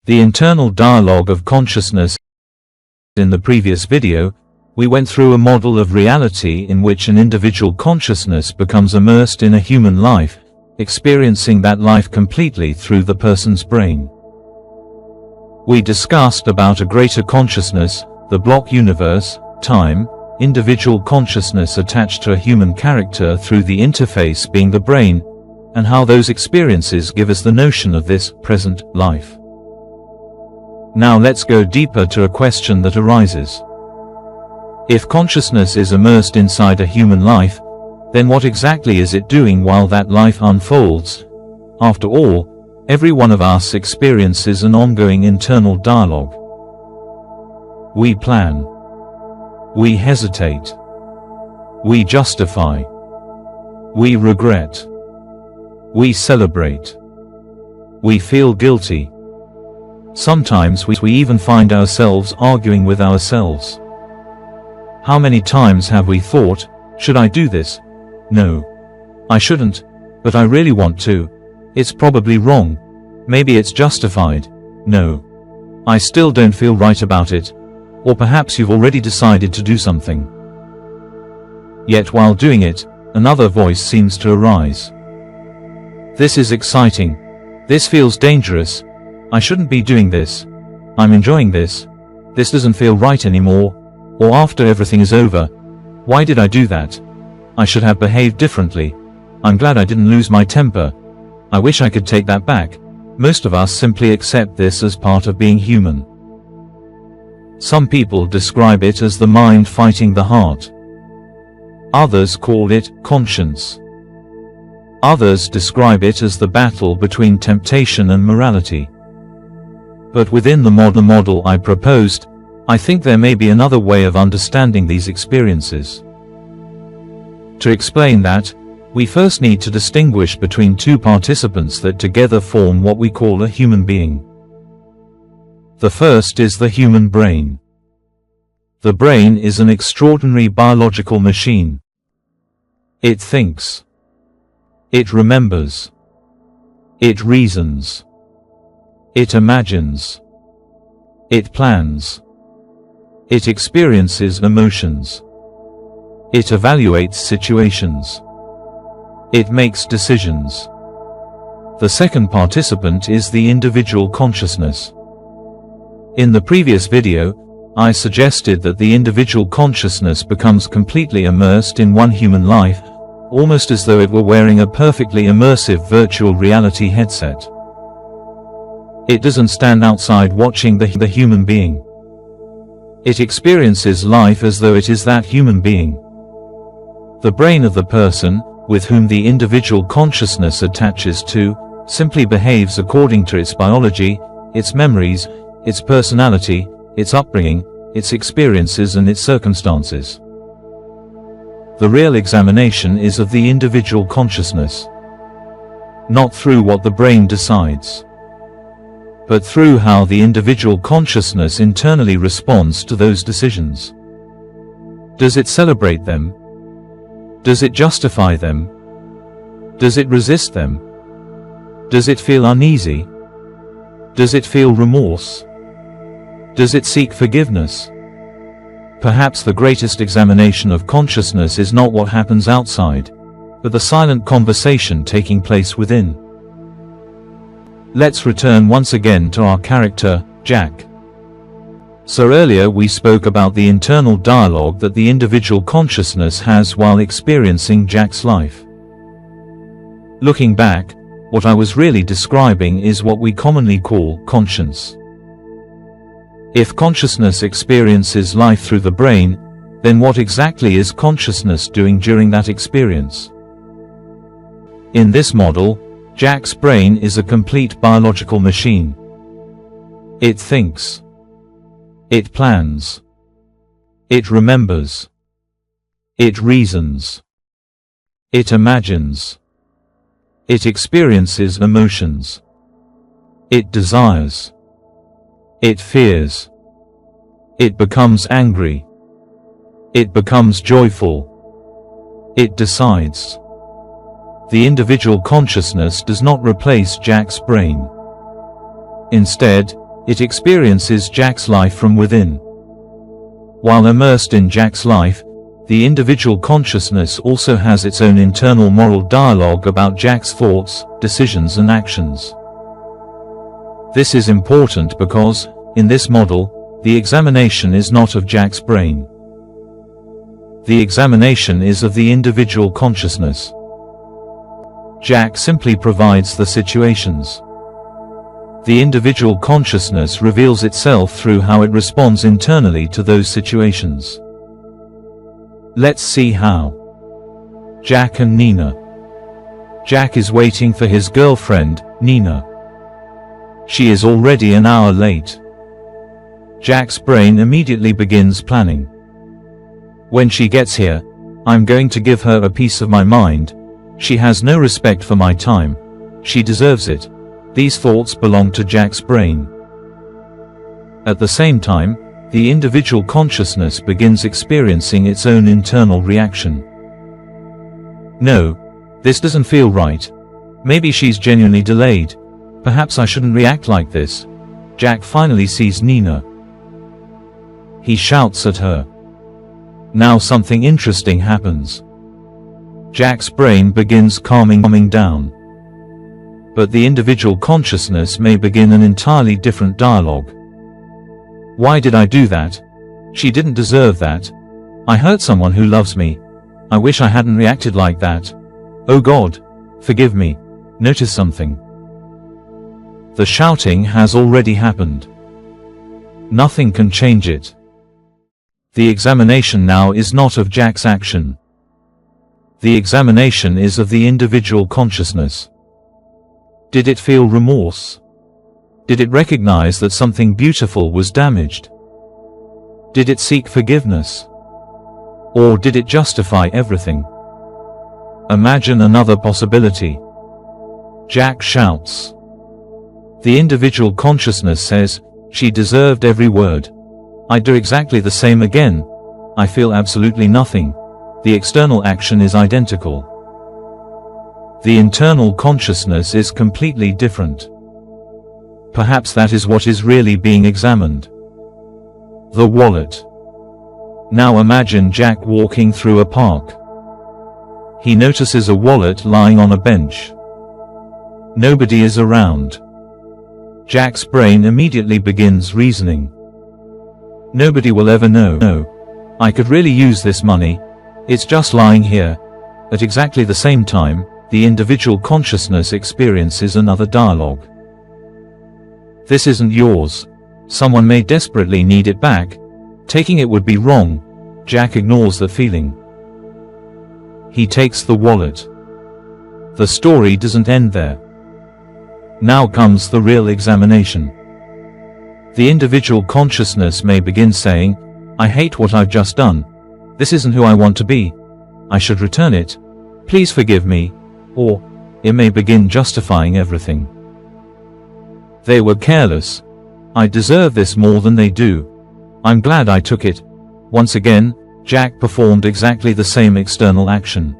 The internal dialogue of consciousness. In the previous video, we went through a model of reality in which an individual consciousness becomes immersed in a human life, experiencing that life completely through the person's brain. We discussed about a greater consciousness, the block universe, time, individual consciousness attached to a human character through the interface being the brain, and how those experiences give us the notion of this present life. Now let's go deeper to a question that arises. If consciousness is immersed inside a human life, then what exactly is it doing while that life unfolds? After all, every one of us experiences an ongoing internal dialogue. We plan. We hesitate. We justify. We regret. We celebrate. We feel guilty. Sometimes we even find ourselves arguing with ourselves. How many times have we thought, should I do this? No. I shouldn't, but I really want to. It's probably wrong. Maybe it's justified. No. I still don't feel right about it. Or perhaps you've already decided to do something. Yet while doing it, another voice seems to arise. This is exciting. This feels dangerous. I shouldn't be doing this. I'm enjoying this. This doesn't feel right anymore. Or after everything is over. Why did I do that? I should have behaved differently. I'm glad I didn't lose my temper. I wish I could take that back. Most of us simply accept this as part of being human. Some people describe it as the mind fighting the heart. Others call it conscience. Others describe it as the battle between temptation and morality. But within the model I proposed, I think there may be another way of understanding these experiences. To explain that, we first need to distinguish between two participants that together form what we call a human being. The first is the human brain. The brain is an extraordinary biological machine. It thinks. It remembers. It reasons. It imagines. It plans. It experiences emotions. It evaluates situations. It makes decisions. The second participant is the individual consciousness. In the previous video, I suggested that the individual consciousness becomes completely immersed in one human life, almost as though it were wearing a perfectly immersive virtual reality headset. It doesn't stand outside watching the human being. It experiences life as though it is that human being. The brain of the person, with whom the individual consciousness attaches to, simply behaves according to its biology, its memories, its personality, its upbringing, its experiences and its circumstances. The real examination is of the individual consciousness. Not through what the brain decides, but through how the individual consciousness internally responds to those decisions. Does it celebrate them? Does it justify them? Does it resist them? Does it feel uneasy? Does it feel remorse? Does it seek forgiveness? Perhaps the greatest examination of consciousness is not what happens outside, but the silent conversation taking place within. Let's return once again to our character, Jack. So earlier we spoke about the internal dialogue that the individual consciousness has while experiencing Jack's life. Looking back, what I was really describing is what we commonly call conscience. If consciousness experiences life through the brain, then what exactly is consciousness doing during that experience? In this model, Jack's brain is a complete biological machine. It thinks. It plans. It remembers. It reasons. It imagines. It experiences emotions. It desires. It fears. It becomes angry. It becomes joyful. It decides. The individual consciousness does not replace Jack's brain. Instead, it experiences Jack's life from within. While immersed in Jack's life, the individual consciousness also has its own internal moral dialogue about Jack's thoughts, decisions and actions. This is important because, in this model, the examination is not of Jack's brain. The examination is of the individual consciousness. Jack simply provides the situations. The individual consciousness reveals itself through how it responds internally to those situations. Let's see how. Jack and Nina. Jack is waiting for his girlfriend, Nina. She is already an hour late. Jack's brain immediately begins planning. When she gets here, I'm going to give her a piece of my mind. She has no respect for my time. She deserves it. These thoughts belong to Jack's brain. At the same time, the individual consciousness begins experiencing its own internal reaction. No, this doesn't feel right. Maybe she's genuinely delayed. Perhaps I shouldn't react like this. Jack finally sees Nina. He shouts at her. Now something interesting happens. Jack's brain begins calming down. But the individual consciousness may begin an entirely different dialogue. Why did I do that? She didn't deserve that. I hurt someone who loves me. I wish I hadn't reacted like that. Oh God, forgive me. Notice something. The shouting has already happened. Nothing can change it. The examination now is not of Jack's action. The examination is of the individual consciousness. Did it feel remorse? Did it recognize that something beautiful was damaged? Did it seek forgiveness? Or did it justify everything? Imagine another possibility. Jack shouts. The individual consciousness says, she deserved every word. I'd do exactly the same again. I feel absolutely nothing. The external action is identical. The internal consciousness is completely different. Perhaps that is what is really being examined. The wallet. Now imagine Jack walking through a park. He notices a wallet lying on a bench. Nobody is around. Jack's brain immediately begins reasoning. Nobody will ever know. No, I could really use this money. It's just lying here. At exactly the same time, the individual consciousness experiences another dialogue. This isn't yours. Someone may desperately need it back. Taking it would be wrong. Jack ignores the feeling. He takes the wallet. The story doesn't end there. Now comes the real examination. The individual consciousness may begin saying, I hate what I've just done. This isn't who I want to be. I should return it. Please forgive me. Or, it may begin justifying everything. They were careless. I deserve this more than they do. I'm glad I took it. Once again, Jack performed exactly the same external action.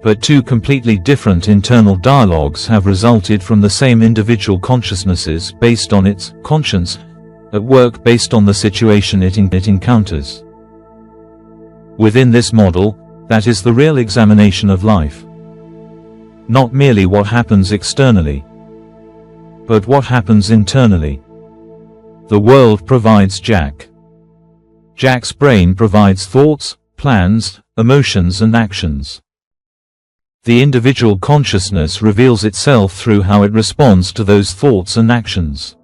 But two completely different internal dialogues have resulted from the same individual consciousnesses based on its conscience, at work based on the situation it encounters. Within this model, that is the real examination of life. Not merely what happens externally, but what happens internally. The world provides Jack. Jack's brain provides thoughts, plans, emotions and actions. The individual consciousness reveals itself through how it responds to those thoughts and actions.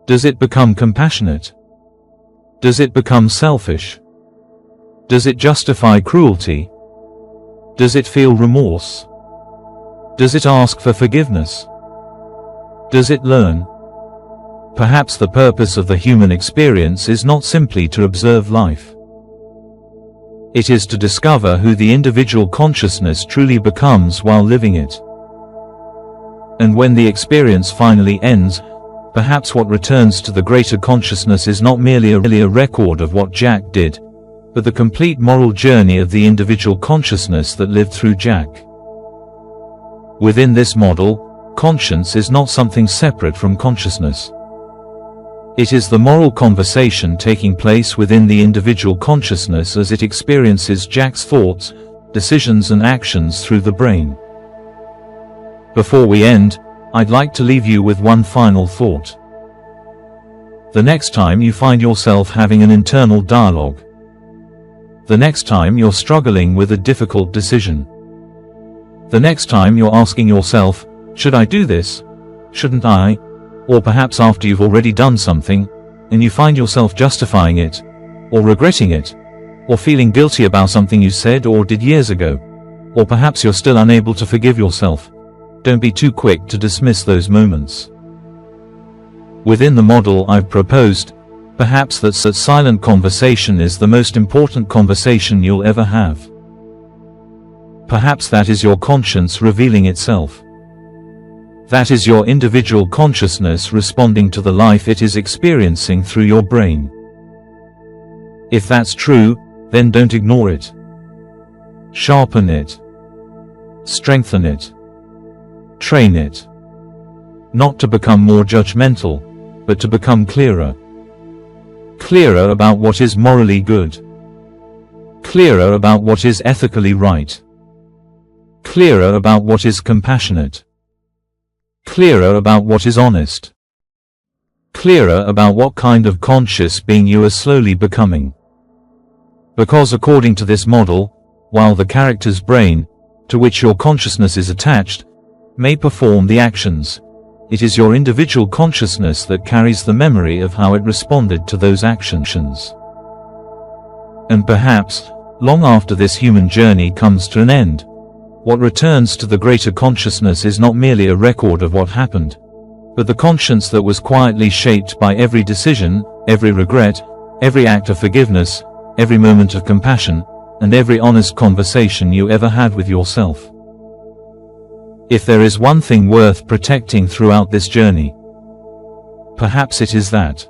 Does it become compassionate? Does it become selfish? Does it justify cruelty? Does it feel remorse? Does it ask for forgiveness? Does it learn? Perhaps the purpose of the human experience is not simply to observe life. It is to discover who the individual consciousness truly becomes while living it. And when the experience finally ends, perhaps what returns to the greater consciousness is not merely a record of what Jack did, but the complete moral journey of the individual consciousness that lived through Jack. Within this model, conscience is not something separate from consciousness. It is the moral conversation taking place within the individual consciousness as it experiences Jack's thoughts, decisions and actions through the brain. Before we end, I'd like to leave you with one final thought. The next time you find yourself having an internal dialogue, the next time you're struggling with a difficult decision, the next time you're asking yourself, should I do this? Shouldn't I? Or perhaps after you've already done something, and you find yourself justifying it, or regretting it, or feeling guilty about something you said or did years ago, or perhaps you're still unable to forgive yourself. Don't be too quick to dismiss those moments. Within the model I've proposed, perhaps that silent conversation is the most important conversation you'll ever have. Perhaps that is your conscience revealing itself. That is your individual consciousness responding to the life it is experiencing through your brain. If that's true, then don't ignore it. Sharpen it. Strengthen it. Train it. Not to become more judgmental, but to become clearer. Clearer about what is morally good. Clearer about what is ethically right. Clearer about what is compassionate. Clearer about what is honest. Clearer about what kind of conscious being you are slowly becoming. Because according to this model, while the character's brain, to which your consciousness is attached, may perform the actions, it is your individual consciousness that carries the memory of how it responded to those actions. And perhaps, long after this human journey comes to an end, what returns to the greater consciousness is not merely a record of what happened, but the conscience that was quietly shaped by every decision, every regret, every act of forgiveness, every moment of compassion, and every honest conversation you ever had with yourself. If there is one thing worth protecting throughout this journey, perhaps it is that.